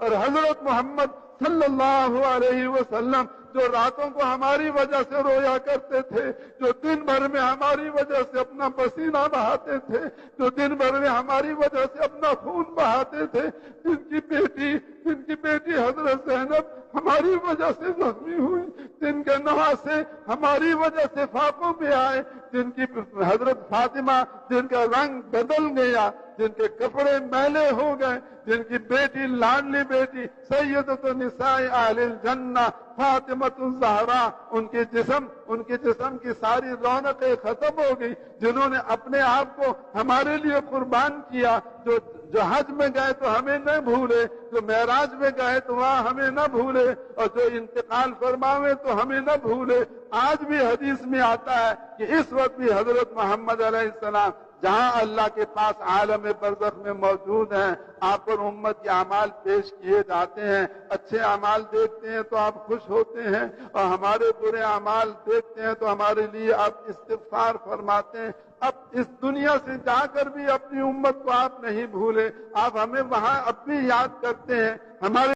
اور حضرت محمد صلی اللہ علیہ وسلم جو راتوں کو ہماری وجہ سے رویا کرتے تھے، جو دن بھر میں ہماری وجہ سے اپنا پسینہ بہاتے تھے، جو دن بھر میں ہماری وجہ سے اپنا خون بہاتے تھے، جن کی بیٹی حضرت زینب ہماری وجہ سے زخمی ہوئی، جن کے نواسے ہماری وجہ سے فاقوں پہ آئے، جن کی حضرت فاطمہ جن کا رنگ بدل گیا، جن کے کپڑے میلے ہو گئے، جن کی بیٹی لاڈلی بیٹی سیدۃ النساء اہل الجنہ فاطمۃ الزہرا، ان کے جسم کی ساری رونقیں ختم ہو گئی، جنہوں نے اپنے آپ کو ہمارے لیے قربان کیا، جو حج میں گئے تو ہمیں نہ بھولے، جو معراج میں گئے تو وہاں ہمیں نہ بھولے، اور جو انتقال فرماوے تو ہمیں نہ بھولے۔ آج بھی حدیث میں آتا ہے کہ اس وقت بھی حضرت محمد علیہ السلام جہاں اللہ کے پاس عالم برزخ میں موجود ہیں، آپ پر امت کے اعمال پیش کیے جاتے ہیں، اچھے اعمال دیکھتے ہیں تو آپ خوش ہوتے ہیں، اور ہمارے برے اعمال دیکھتے ہیں تو ہمارے لیے آپ استغفار فرماتے ہیں۔ اب اس دنیا سے جا کر بھی اپنی امت کو آپ نہیں بھولے، آپ ہمیں وہاں اب بھی یاد کرتے ہیں۔ ہمارے